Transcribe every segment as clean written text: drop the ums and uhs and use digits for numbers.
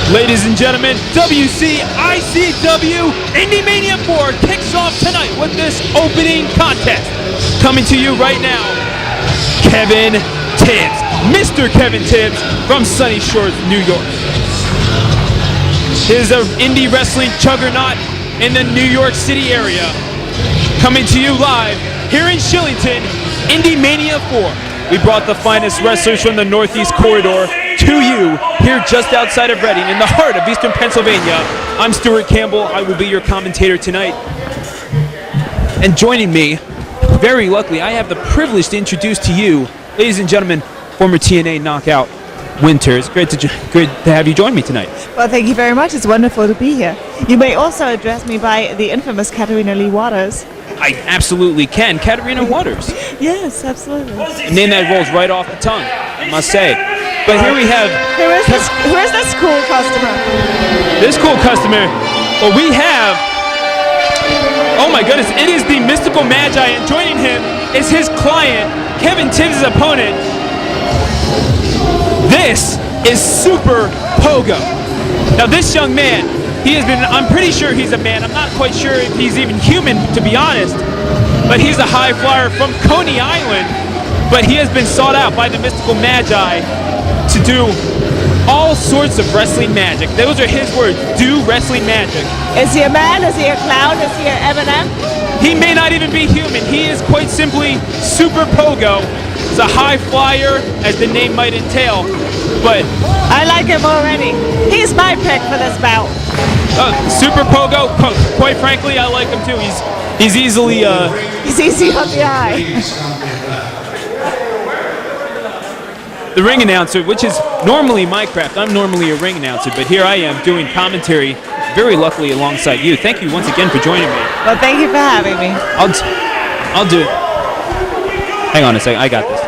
Ladies and gentlemen, W.C.I.C.W. Indie Mania 4 kicks off tonight with this opening contest. Coming to you right now, Kevin Tibbs, Mr. Kevin Tibbs from Sunny Shores, New York. He is an indie wrestling juggernaut in the New York City area. Coming to you live here in Shillington, Indie Mania 4. We brought the finest wrestlers from the Northeast Corridor to you here just outside of Reading in the heart of Eastern Pennsylvania. I'm Stuart Campbell. I will be your commentator tonight. And joining me, very luckily, I have the privilege to introduce to you, ladies and gentlemen, former TNA knockout Winters. Great to have you join me tonight. Well, thank you very much. It's wonderful to be here. You may also address me by the infamous Katarina Lee Waters. I absolutely can. Katarina Waters. Yes, absolutely. A name that rolls right off the tongue, I must say. But here we have... Who is this cool customer? This cool customer, well, we have... Oh my goodness, it is the Mystical Magi, and joining him is his client, Kevin Tibbs' opponent. This is Super Pogo. Now this young man, he has been, I'm pretty sure he's a man. I'm not quite sure if he's even human, to be honest. But he's a high flyer from Coney Island. But he has been sought out by the Mystical Magi to do all sorts of wrestling magic. Those are his words, do wrestling magic. Is he a man? Is he a clown? Is he an M&M? He may not even be human. He is quite simply Super Pogo. He's a high flyer, as the name might entail. But I like him already. He's my pick for this bout. Super Pogo, quite frankly, I like him too. He's easily he's easy on the eye. The ring announcer, which is normally my craft. I'm normally a ring announcer, but here I am doing commentary, very luckily alongside you. Thank you once again for joining me. Well, thank you for having me. I'll do it. Hang on a second, I got this.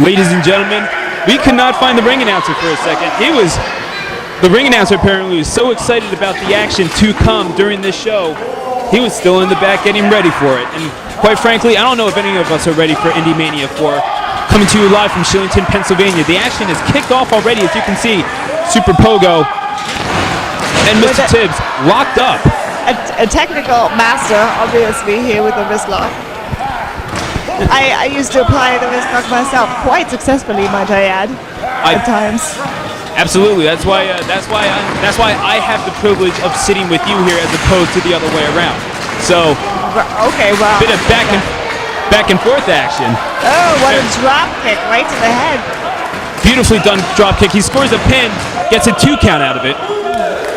Ladies and gentlemen, we could not find the ring announcer for a second. The ring announcer apparently was so excited about the action to come during this show, he was still in the back getting ready for it. And quite frankly, I don't know if any of us are ready for Indie Mania 4. Coming to you live from Shillington, Pennsylvania. The action has kicked off already, as you can see. Super Pogo and Mr. Tibbs locked up. A technical master, obviously, here with the wrist lock. I used to apply the wrist lock myself quite successfully, might I add, at times. Absolutely. That's why I have the privilege of sitting with you here as opposed to the other way around. So, okay, well, bit of back and forth action. Oh, what a drop kick right to the head! Beautifully done drop kick. He scores a pin, gets a 2 count out of it.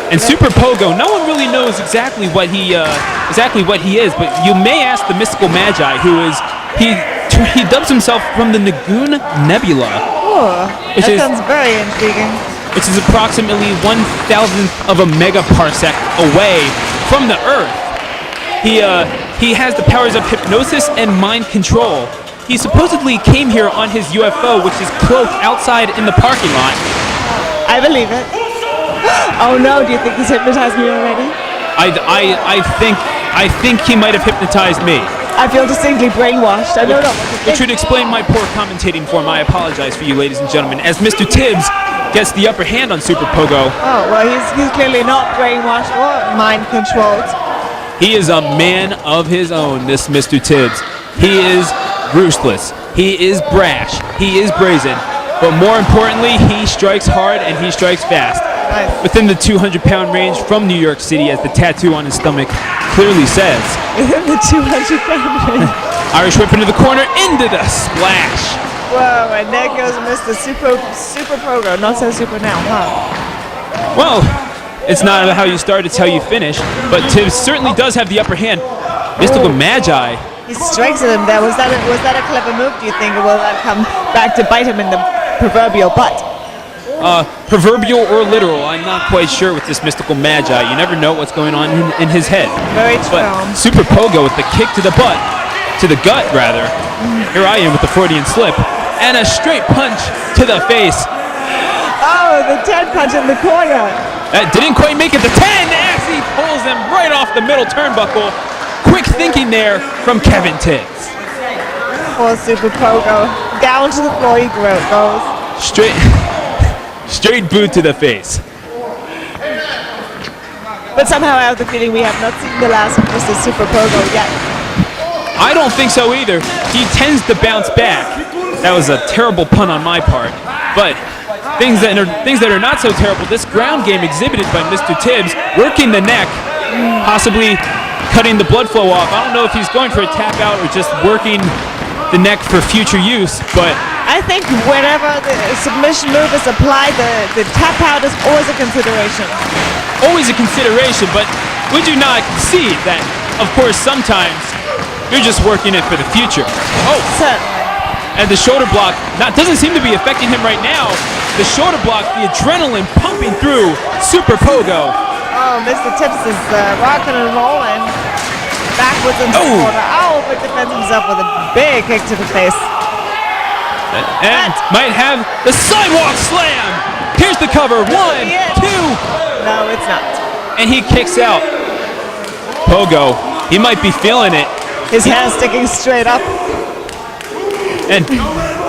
And Super Pogo, no one really knows exactly what he is, but you may ask the Mystical Magi, who is he dubs himself from the Nagoon Nebula. Oh, that sounds very intriguing. Which is approximately 1,000th of a megaparsec away from the Earth. He has the powers of hypnosis and mind control. He supposedly came here on his UFO, which is cloaked outside in the parking lot. I believe it. Oh no, do you think he's hypnotized me already? I think he might have hypnotized me. I feel distinctly brainwashed. I don't know what to think. Which should explain my poor commentating form. I apologize for you, ladies and gentlemen, as Mr. Tibbs gets the upper hand on Super Pogo. Oh, well, he's clearly not brainwashed or mind-controlled. He is a man of his own, this Mr. Tibbs. He is ruthless. He is brash. He is brazen. But more importantly, he strikes hard and he strikes fast. Nice. Within the 200-pound range from New York City, as the tattoo on his stomach clearly says. Within the 200-pound range. Irish whip into the corner, into the splash. Whoa, and there goes Mr. Super Pogo. Not so super now, huh? Well, it's not how you start, it's how you finish. But Tibbs certainly does have the upper hand. Mystical Magi. He strikes at him there. Was that a clever move, do you think, or will that come back to bite him in the proverbial butt? Proverbial or literal, I'm not quite sure with this Mystical Magi. You never know what's going on in his head. Very true. But Super Pogo with the kick to the butt, to the gut rather. Here I am with the Freudian slip. And a straight punch to the face. Oh, the 10 punch in the corner. That didn't quite make it to 10 as he pulls him right off the middle turnbuckle. Quick thinking there from Kevin Tibbs. Poor Super Pogo. Down to the floor he goes. Straight boot to the face. But somehow I have the feeling we have not seen the last of Mr. Super Pogo yet. I don't think so either. He tends to bounce back. That was a terrible pun on my part. But things that are not so terrible, this ground game exhibited by Mr. Tibbs, working the neck, possibly cutting the blood flow off. I don't know if he's going for a tap out or just working the neck for future use, but I think whenever the submission move is applied, the tap out is always a consideration. Always a consideration, but would you not concede that, of course, sometimes you're just working it for the future? Oh, certainly. And the shoulder block doesn't seem to be affecting him right now. The shoulder block, the adrenaline pumping through Super Pogo. Oh, Mr. Tibbs is rocking and rolling backwards into the corner. Oh, but defends himself with a big kick to the face. And might have the sidewalk slam. Here's the cover. 1, 2. No, it's not. And he kicks out. Pogo, he might be feeling it. His hand sticking straight up. And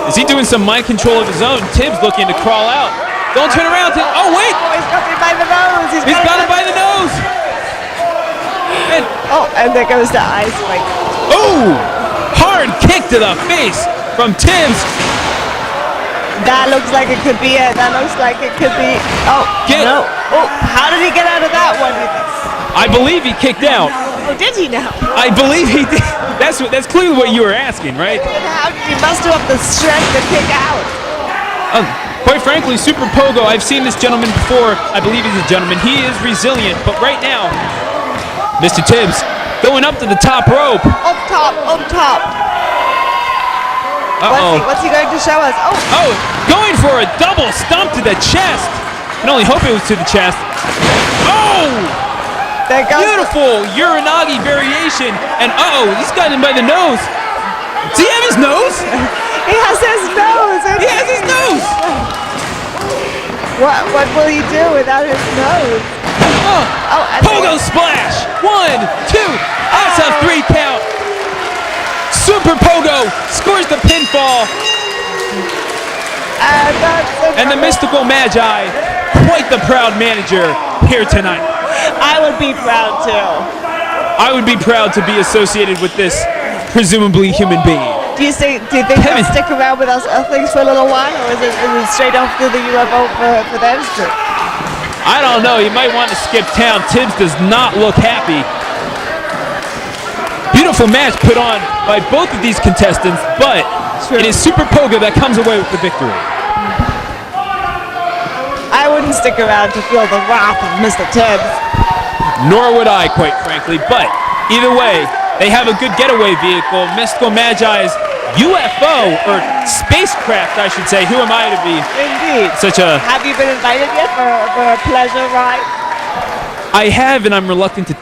is he doing some mind control of his own? Tibbs looking to crawl out. Don't turn around. Oh, wait. Oh, he's got him by the nose. He's got him by the nose. And there goes the ice spike. Oh, hard kick to the face from Tibbs. That looks like it could be it. That looks like it could be. Oh, no. Oh, how did he get out of that one? I believe he kicked out. Oh, did he now? I believe he did. That's clearly what you were asking, right? How did he muster up the strength to kick out? Quite frankly, Super Pogo, I've seen this gentleman before. I believe he's a gentleman. He is resilient, but right now, Mr. Tibbs going up to the top rope. Up top. What's he going to show us? Oh, going for a double stomp to the chest. I can only hope it was to the chest. Oh! There goes beautiful Uranagi variation. And he's got him by the nose. Does he have his nose? He has his nose. He has his nose. What will he do without his nose? Pogo splash. 1, 2. That's a 3 count. Super Pogo scores the pinfall. And the Mystical Magi, quite the proud manager here tonight. I would be proud too. I would be proud to be associated with this presumably human being. Do you think they'll stick around with us Earthlings for a little while, or is it straight off to the UFO for them? I don't know. You might want to skip town. Tibbs does not look happy. Beautiful match put on by both of these contestants, but it is Super Pogo that comes away with the victory. I wouldn't stick around to feel the wrath of Mr. Tibbs. Nor would I, quite frankly. But either way, they have a good getaway vehicle. Mystical Magi's UFO, or spacecraft, I should say. Who am I to be? Indeed. Have you been invited yet for a pleasure ride? I have, and I'm reluctant to